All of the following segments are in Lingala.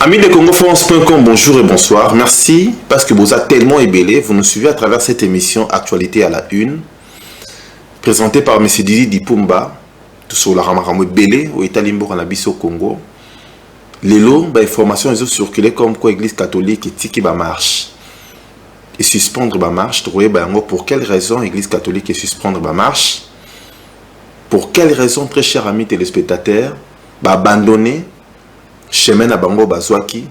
Amis de CongoFrance.com, bonjour et bonsoir. Merci parce que vous êtes tellement ébélé. Vous nous suivez à travers cette émission Actualité à la Une, présentée par M. Didi Dipumba, tout sur la Ramaramou Belé, au Italimbo Ranabiso Congo. Les lots, informations ont circulé comme quoi l'Église catholique est tiki ba marche. Et suspendre ba marche, pour quelle raison l'Église catholique est suspendre ba marche? Pour quelle raison, très chers amis téléspectateurs, abandonner chemin à Bango Bazouaki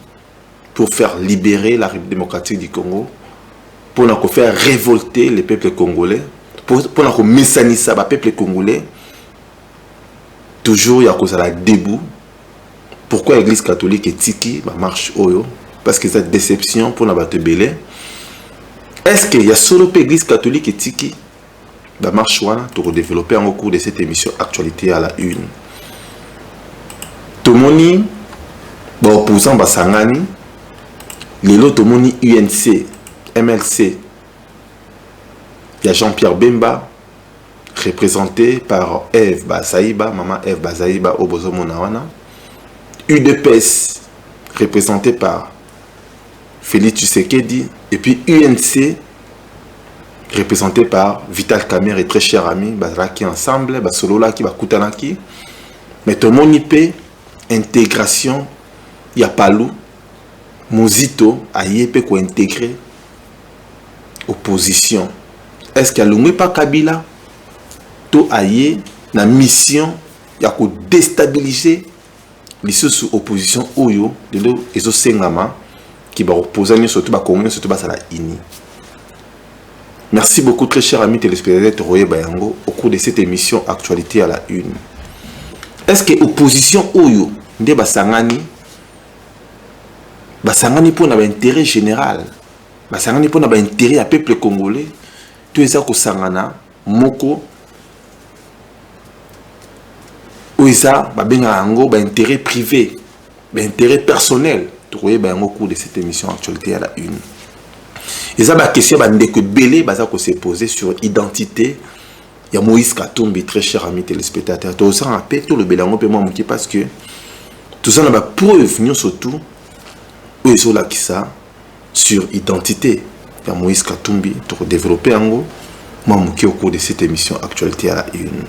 pour faire libérer la République démocratique du Congo, pour nous faire révolter les peuples congolais, pour nous messanisser les peuples congolais. Toujours il y a cause à la debout. Pourquoi l'Église catholique est tiki, ma marche oyo? Parce que cette déception pour nous battre belé. Est-ce qu'il y a solo l'Église catholique est tiki? La marche ouana pour développer au cours de cette émission Actualité à la Une. Tomoni opposant Basangani, Lelo Tomoni UNC, MLC, il y a Jean-Pierre Bemba, représenté par Eve Bazaïba, maman Eve Bazaïba Obozo Monawana, UDPS, représenté par Félix Tshisekedi, et puis UNC, représenté par Vital Kamer et très cher ami, Bazraki ensemble, Basolola qui va Koutanaki, mais Tomoni P, intégration. Il y a Palou, Mozito, Ayepe qui intégrer opposition. Est-ce qu'il y a pas Kabila? To Aye, la mission, il y a déstabiliser les sous opposition Oyo, les autres Sengama, qui va opposer surtout Congo, surtout la INI. Merci beaucoup, très chers amis téléspectateurs Royer Bayango, au cours de cette émission Actualité à la Une. Est-ce que l'opposition Oyo, Nde Basangani, Basangani pour un intérêt général, Basangani pour un intérêt à peuple congolais, tout ça que Sangana, Moko, Oisa, Babengango, intérêt privé, intérêt personnel, tout voyez au cours de cette émission Actualité à la Une. Et ça, la question que Belé s'est posée sur l'identité. Il y a Moïse Katumbi, très cher ami téléspectateur. Tout ça rappelle tout le Bélango parce que tout ça n'a pas preuve, nous surtout. Où ils sont là qui ça sur identité. Il y a Moïse Katumbi pour développer en gros. Moi, au cours de cette émission Actualité à la Une.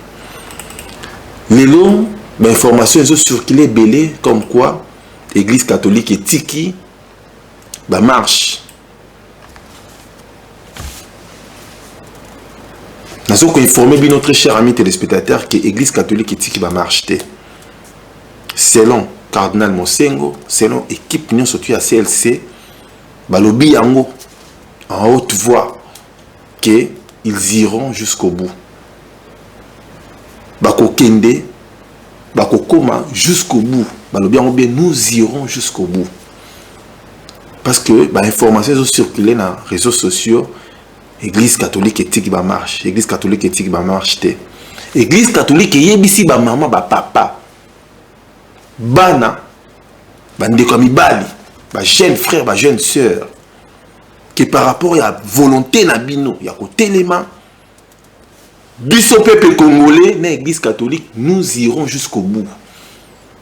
Les lots, l'information est circulée belé comme quoi l'Église catholique est tiki, marche. Nous avons informé notre cher ami téléspectateur que l'Église catholique est tiki, marche. Selon Cardinal Mosengo, selon l'équipe Union surtout à CLC, balobi yango en haute voix qu'ils iront jusqu'au bout. Bako kende, bako koma jusqu'au bout. Balobi yango bien nous irons jusqu'au bout. Parce que l'information est circulée dans les réseaux sociaux. Église catholique est tiki ba marche. Église catholique est tiki ba marche. Église catholique est yebisi ba maman ba papa. Bana, bande comme Ibali, jeune frère, jeune sœur, qui par rapport à la volonté Nabino, il y a côté l'élément, biso peuple congolais, dans l'église catholique, nous irons jusqu'au bout.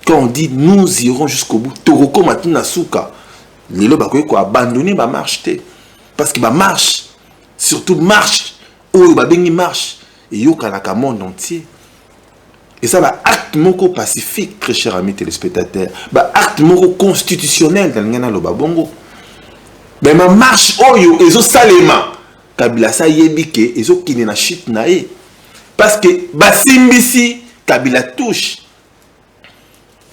Quand on dit nous irons jusqu'au bout, Toroko Matina Souka, les lois ko abandonner ba marche parce que ba marche, surtout marche, ou ba bengi marche, et yo kanaka monde entier. Et ça va acte moko pacifique, très cher ami téléspectateur. Acte moko constitutionnel dans le Babongo. Mais ma marche oyo ezo salema Kabila sa yebike ezo kine na shit na e. Parce que basimbisi Kabila touche.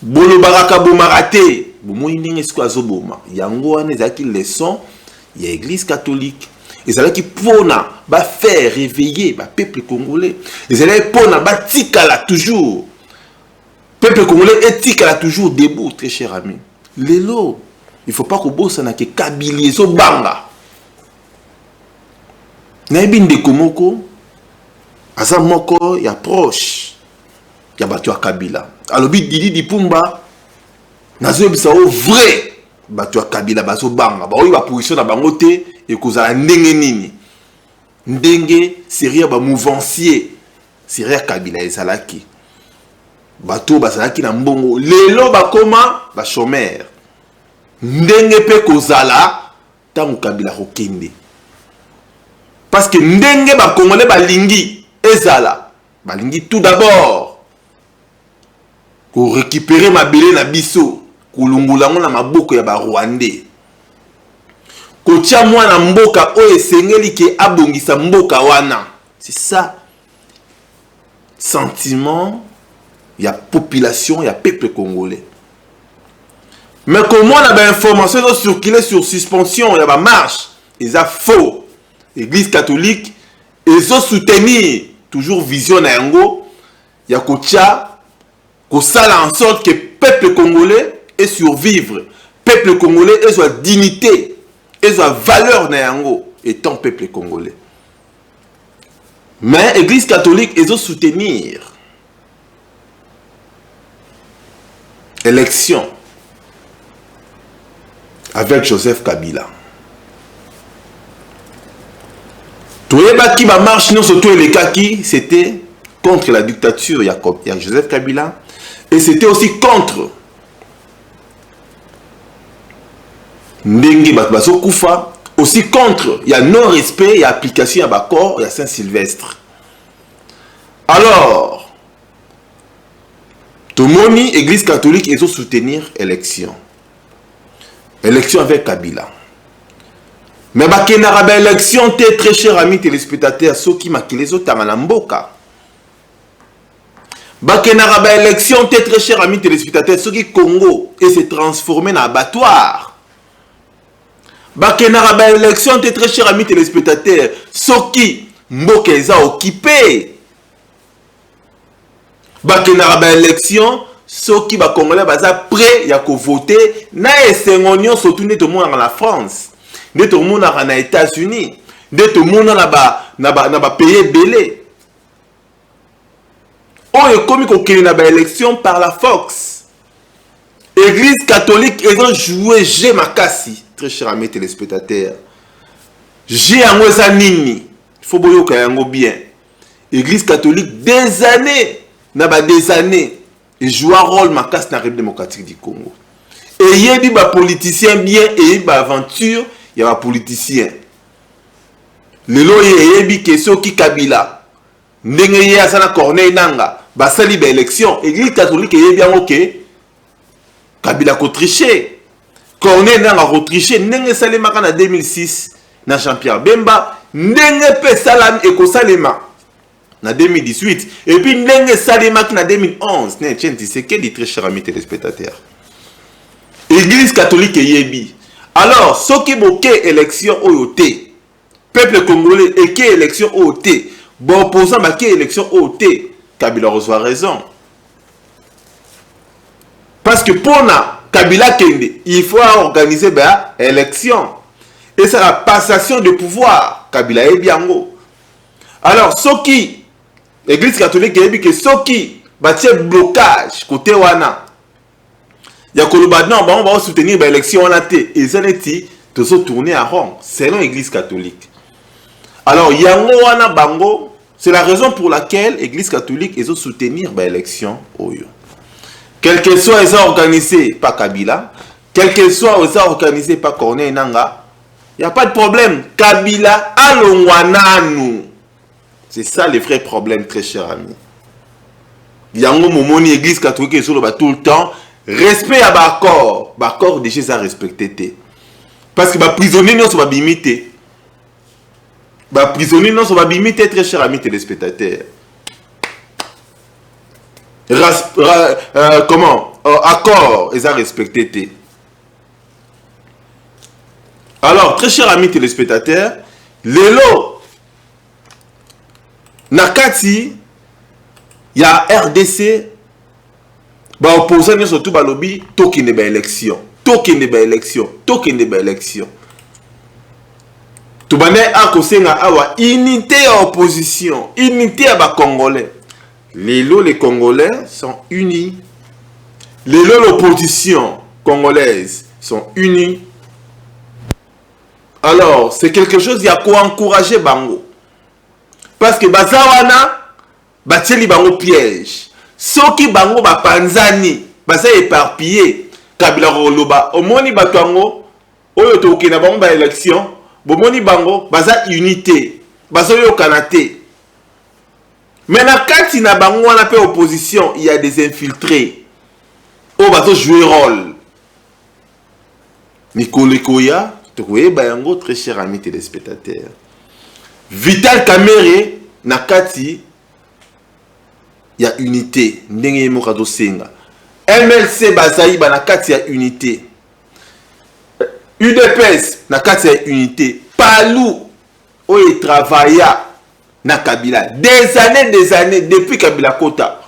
Bolo baraka bomarate. Bomo indenge sko azoboma. Yango wana ezaki leçon ya église catholique. Et c'est là qui pona va faire réveiller le peuple congolais. Et c'est là qui pona va tikala toujours. Le peuple congolais est tikala toujours debout, très cher ami. Lelo, il ne faut pas que bosse na ke Kabila so banga. Na ebinde komoko, asa moko ya proche ya batu ya Kabila. Alobi Didi Dipumba, nazo bisa o vrai batu ya Kabila baso banga. Ba oyi ba position na bango te. Et que a ndenge nini ndenge seria ba mouvancier seria Kabila ezalaki bato bazalaki na mbongo lelo bakoma ba chômeur ndenge pe kozala tango Kabila kokende. Parce que ndenge ba Congolais balingi ezala, balingi tout d'abord ko récupérer mabele na biso, kulungulango na maboko ya ba Rwandais. Ko tia mwana mboka oyo esengeli ke abongisa mboka wana. C'est ça. Sentiment, il y a population, il y a peuple congolais. Mais comment on a des informations circulées sur suspension, il y a des marches, ils ont faux. L'église catholique, ils ont soutenu toujours vision à Yango, il y a Kocha, Kosala en sorte que le peuple congolais est survivre. Peuple congolais est sa dignité, est sa valeur na Yango, étant peuple congolais. Mais l'église catholique, ils ont soutenir élection avec Joseph Kabila. Tout le monde qui va marcher, non, surtout les cas qui c'était contre la dictature, il y a Joseph Kabila, et c'était aussi contre Ndengi Batbaso Koufa, aussi contre, il y a non-respect, il y a application à Bakor, il y a Saint-Sylvestre. Alors, tout le monde, l'église catholique, ils ont soutenir l'élection. Élection avec Kabila. Mais il y a une élection, très cher amis téléspectateurs, ceux qui ont les autres dans la mboka. Il y a une élection, très cher amis téléspectateurs, ceux qui Congo et se transformer en abattoir. Il y a une élection, très cher amis téléspectateurs, ceux qui mboka les a occupés. Il y a une élection, ceux qui sont congolais prêts à voter, na esengonion surtout tout le monde dans la France, tout le monde dans les États-Unis, tout le monde dans les pays belé. On est comme qu'il y a une élection par la Fox. Église catholique, ils ont joué G Makassi, très cher amis téléspectateurs. G Angweza Nini, il faut bien. Église catholique, des années, des années. Il joue un rôle dans la République démocratique du Congo. Et il y a des politiciens bien et il y a des aventures, il y a des politiciens. Le lot il y a des questions qui Kabila. Ndenge y a sana Corneille Nanga, basali ba élection, église catholique y a bien OK. Kabila ko tricher. Corneille Nanga ko tricher, ndenge salema en 2006 na Jean-Pierre Bemba, ndenge pe salam e ko salema. En 2018 et puis ndenge salema en 2011 ne tient c'est que dit très cher ami téléspectateurs église catholique yebi alors ceux qui boqué élection OT peuple congolais et qui élection OT bon opposant ma qui élection OT Kabila reçoit raison parce que pour na Kabila kende il faut organiser ba élection et c'est la passation de pouvoir Kabila et biango alors ceux qui l'église catholique a dit que ceux qui battent blocage côté wana il y a on va soutenir l'élection et ça n'est de se tourner à rond selon l'église catholique. Alors yango wana bango c'est la raison pour laquelle l'église catholique ils ont soutenir l'élection oyo. Quel que soit les organisés par Kabila, quel que soit les organisés par Corneille Nanga, il n'y a pas de problème. Kabila alongwananu. C'est ça le vrai problème, très cher ami. Yango momoni église catholique est sur le tout le temps. Respect à Bakor. Bakor déjà ça respecté. Parce que les prisonniers ne sont pas bimité. Les prisonniers ne sont pas bimité, très cher ami téléspectateurs. Comment accord, ils ont respecté. Alors, très cher ami téléspectateurs, l'élo. Nakati, il y a RDC, opposant surtout à lobby, token de élection. Token de élection. Token de élection. Tout bane a kosenga awa unité à opposition, unité à Congolais. Les Congolais sont unis. L'opposition congolaise sont unis. Alors, c'est quelque chose qui a quoi encourager Bango. Parce que bazawana bateli bango piège. Ceux qui bango ba panzani, basa éparpillé, Kabila Roloba, Omoni Batuango, Oyo Toke na bango ba élection, Bomoni Bango, Baza unité, Bazo Yo Kanate. Mais quand il y a une opposition, il y a des infiltrés. On va jouer rôle. Nicolas Koya, Bayango, très cher ami téléspectateur. Vital Kamere, Nakati, il y a unité. Ndenge Mokado Senga. MLC Bazaï, Nakati, il y a unité. UDPS, Nakati, il y a unité. Palou, où il travaille. Na Kabila. Des années, depuis Kabila Kota.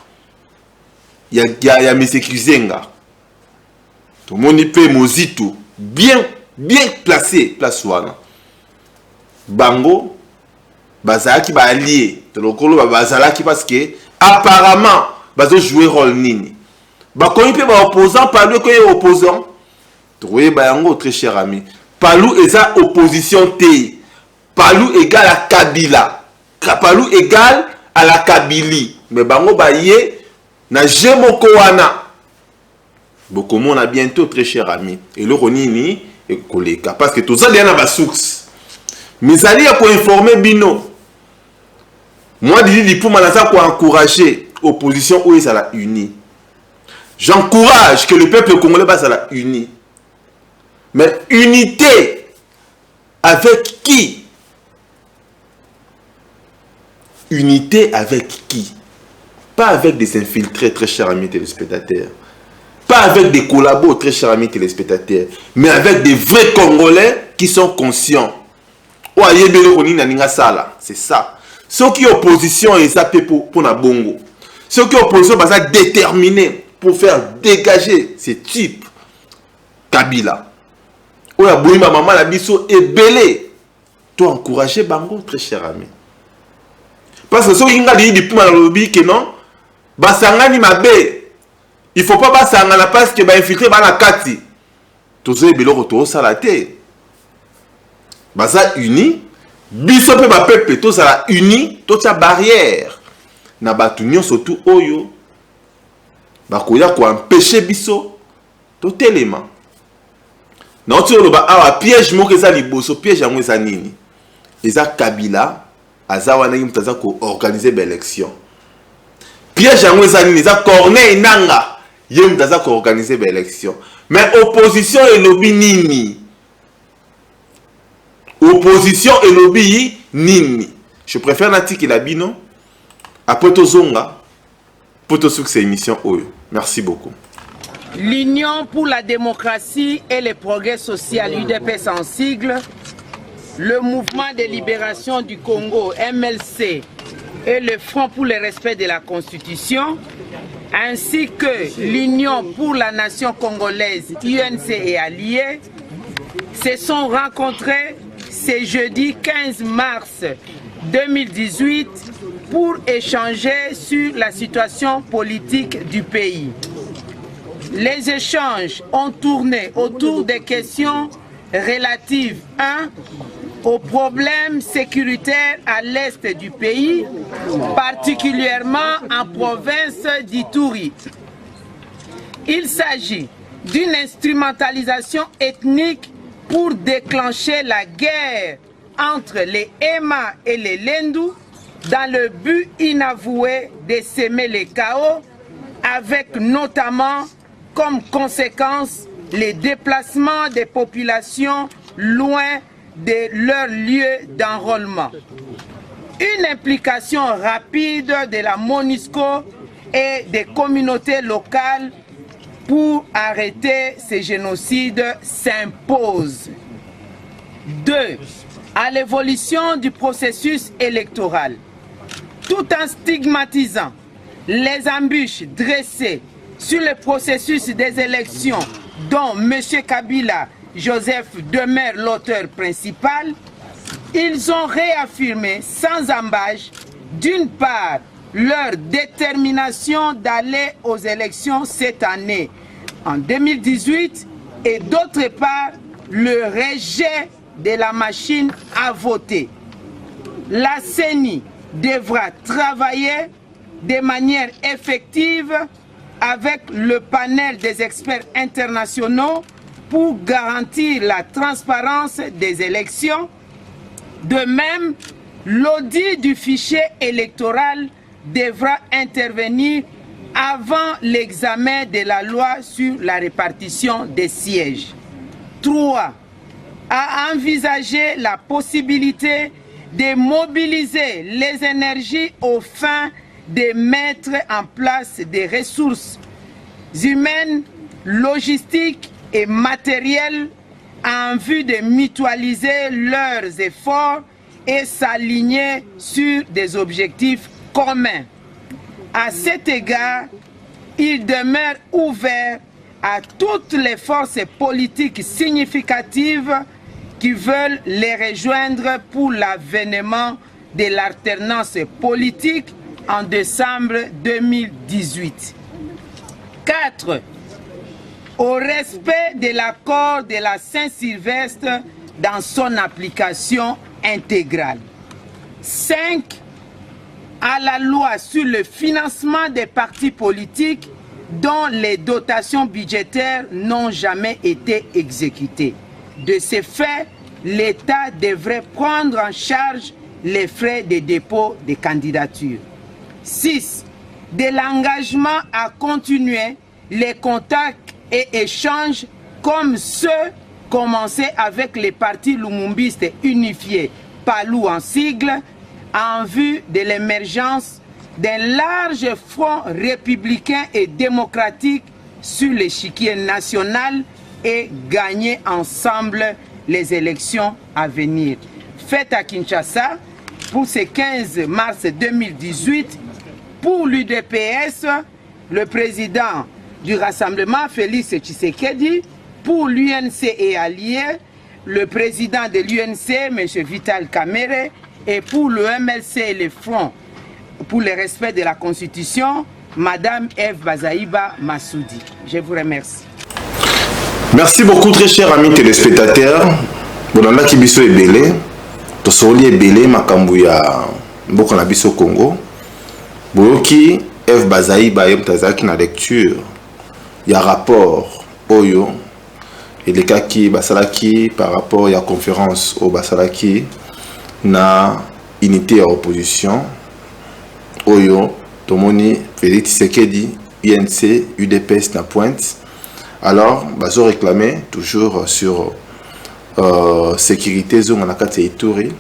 Il y a M. Kuzenga. Tout le monde peut Mozito. Bien placé, place Wana. Bango, Bazalaki ba allié. Tolokolo Bazalaki parce que, apparemment, Bazo jouer rôle nini. Bakoni peut ba opposant, Palou est opposant. Trouvé Bayango, très cher ami. Palou est sa opposition T. Palou égale à Kabila. Palou égal à la Kabili. Mais bango baye na jemoko wana. Bokomo na bientôt très cher ami. Et le ronini et koleka parce que tout ça bien na source. Mais ali ya ko informer bino. Moi Didi pour manaza ko encourager opposition où ça la unie. J'encourage que le peuple congolais va ça la unie. Mais unité avec qui? Unité avec qui? Pas avec des infiltrés, très chers amis téléspectateurs. Pas avec des collabos, très chers amis téléspectateurs. Mais avec des vrais Congolais qui sont conscients. C'est ça. Ceux qui ont opposition, ils s'appellent pour la bongo. Ceux qui ont opposition, ils sont déterminés pour faire dégager ces types. Kabila. Oya boima maman la biso est belé. Toi encourager bango, très cher ami. Parce que ceux qui ont dit pour le lobby que non, basangani mabe. Il faut pas basangana parce que ba infiltrer ba na kati. Tous les beloko to salate. Basa uni, biso pe ba peuple to sala uni, to ta barrière. Na batunyo surtout oyo. Ba koya ko empêcher biso to telema. Non tu lo ba awa piège mo ke za liboso piège yango za nini. Eza Kabila azawana yimtaza ko organiser l'élection. Piège yango ezani eza Corneille Nanga yimtaza ko organiser l'élection. Mais opposition et lobby nini. Opposition et lobby nini. Je préfère natiki la bino après tozonga pour to succès émission oyo. Merci beaucoup. L'Union pour la démocratie et le progrès social, UDPS en sigle, le Mouvement de libération du Congo, MLC, et le Front pour le respect de la Constitution, ainsi que l'Union pour la nation congolaise, UNC et alliés, se sont rencontrés ce jeudi 15 mars 2018 pour échanger sur la situation politique du pays. Les échanges ont tourné autour des questions relatives 1. Aux problèmes sécuritaires à l'est du pays, particulièrement en province d'Ituri. Il s'agit d'une instrumentalisation ethnique pour déclencher la guerre entre les Ema et les Lendu dans le but inavoué de semer le chaos, avec notamment comme conséquence les déplacements des populations loin de leur lieu d'enrôlement. Une implication rapide de la MONUSCO et des communautés locales pour arrêter ces génocides s'impose. 2. À l'évolution du processus électoral, tout en stigmatisant les embûches dressées sur le processus des élections dont M. Kabila Joseph demeure l'auteur principal, ils ont réaffirmé sans ambages, d'une part, leur détermination d'aller aux élections cette année, en 2018, et d'autre part, le rejet de la machine à voter. La CENI devra travailler de manière effective avec le panel des experts internationaux pour garantir la transparence des élections. De même, l'audit du fichier électoral devra intervenir avant l'examen de la loi sur la répartition des sièges. 3. À envisager la possibilité de mobiliser les énergies aux fins de mettre en place des ressources humaines, logistiques et matérielles en vue de mutualiser leurs efforts et s'aligner sur des objectifs communs. À cet égard, il demeure ouvert à toutes les forces politiques significatives qui veulent les rejoindre pour l'avènement de l'alternance politique en décembre 2018. 4. Au respect de l'accord de la Saint-Sylvestre dans son application intégrale. 5. À la loi sur le financement des partis politiques dont les dotations budgétaires n'ont jamais été exécutées. De ce fait, l'État devrait prendre en charge les frais de dépôt des candidatures. 6. De l'engagement à continuer les contacts et échanges comme ceux commencés avec les partis lumumbistes unifiés, PALU en sigle, en vue de l'émergence d'un large front républicain et démocratique sur l'échiquier national et gagner ensemble les élections à venir. Faites à Kinshasa pour ce 15 mars 2018, pour l'UDPS, le président du Rassemblement, Félix Tshisekedi, pour l'UNC et alliés, le président de l'UNC, M. Vital Kamerhe, et pour le MLC et le Front pour le respect de la Constitution, Madame Eve Bazaïba Massoudi. Je vous remercie. Merci beaucoup, très chers amis téléspectateurs. Bonanda Kibiso et Belé, Tosoli et Belé, Makambouya, Bokana Biso Congo. Boyoki, Eve Bazaïba Yem Tazaki na lecture. Il y a rapport Oyo et les cas qui Basalaki par rapport à la conférence au Basalaki na unité à opposition Oyo Tomoni Félix Tshisekedi INC UDPS na pointe. Alors bazo réclamer toujours sur sécurité zone na kati Ituri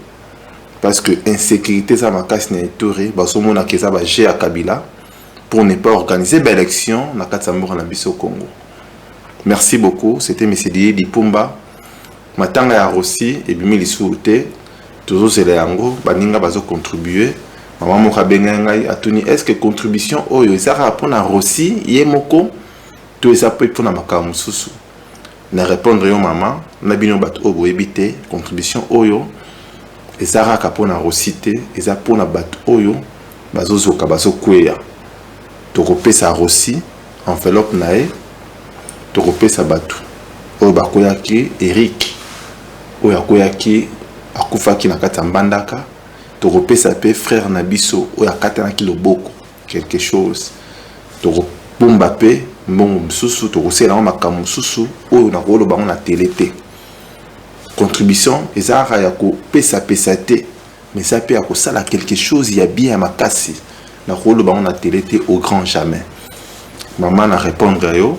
parce que insécurité ça makasi na Ituri bazo mona keza ba G à Kabila pour ne pas organiser l'élection na kati Mboka na biso Congo. Merci beaucoup, c'était M. Didier Dipumba. Matanga ya Rossi et bimi lisuute toujours c'est yango baninga bazo contribuer. Maman moka bengai atuni est-ce que contribution oyo ezara pour na Rossi yemoko tout ça peut pour na makamu susu. Na répondre yo maman na bino bato obo ebité contribution oyo ezara ka pour na Rossi te eza pour na bato oyo bazozoka bazo kweya. Tokopesa Rossi enveloppe nae tokopesa bato oyo bakoyaki Eric oyo akoyaki akufaki na kati ya mbandaka tokopesa pe frère na biso oyo akatanaki loboko quelque chose tokopomba pe mbongo mosusu tokosela ngo makambo mosusu oyo nakoloba ngo na tele te. Contribution ezalaka ya kopesa pesa te mais ça pe ya kosala quelque chose ya bien ya makasi nakoloba ngo na tele te au grand jamais. Maman na répondre yo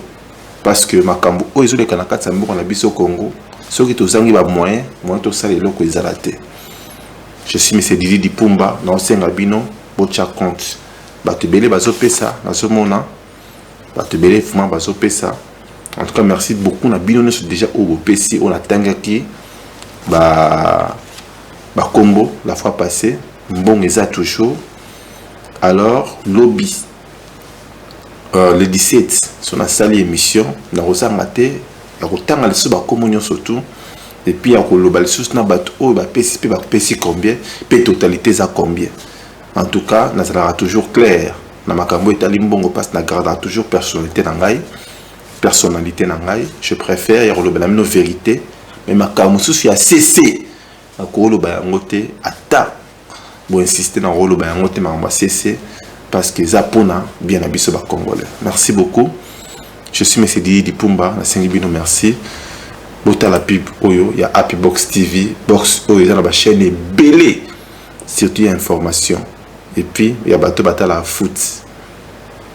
parce que makambo oyo ezoleka na kati ya mboka na biso Congo soki tozangi ba moyen tosala eloko ezala te. Je suis M. Didi Dipumba na osenga bino bocha compte bato ebele bazopesa nazomona bato ebele vraiment bazopesa. En tout cas merci beaucoup na bino nyonso déjà oyo bopesi oyo natangaki ba kombo la fois passée mbongo eza toujours. Alors lobby le 17 son asali émission na rosanga te ya kotanga liso ba komunyo surtout et puis ya koloba liso na bato oyo ba pesi pe ba pesi combien pe totalité za combien. En tout cas na sera toujours clair na makambo etali mbongo passe na garda toujours personnalité na ngai je préfère ya koloba la mino vérité mais makambo susu ya cessé na koloba yango te ata bo insister na koloba yango te makambo cessé parce que Zapona bien abisso ba congolais. Merci beaucoup. Je suis M. Didi Dipumba, la Saint-Libino, merci. Bota la pub Oyo, il y a Happy Box TV, Box Oyo, il y a la chaîne est belée, surtout il y a information. Et puis il y a Bateau Batala Foot,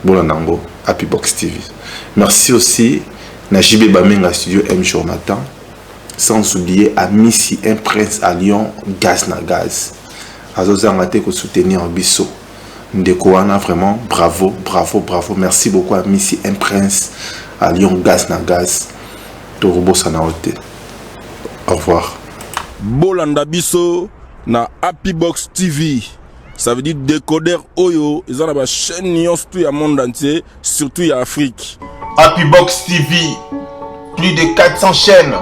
Bolanango, Happy Box TV. Merci aussi, Najibé Bamenga Studio M Jour Matin, sans oublier Amissi, un prince à Lyon, gaz na gaz. Azozangate ko soutenir en bisso. Ndekouana, vraiment, bravo, bravo, bravo. Merci beaucoup à Missy, un prince, à Lyon, gaz na gaz. Torobo Sanaote. Au revoir. Bolanda Bisso na Happy Box TV. Ça veut dire décodeur Oyo. Ils ont la chaîne surtout à monde entier, surtout à Afrique. Happy Box TV. Plus de 400 chaînes.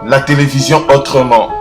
La télévision autrement.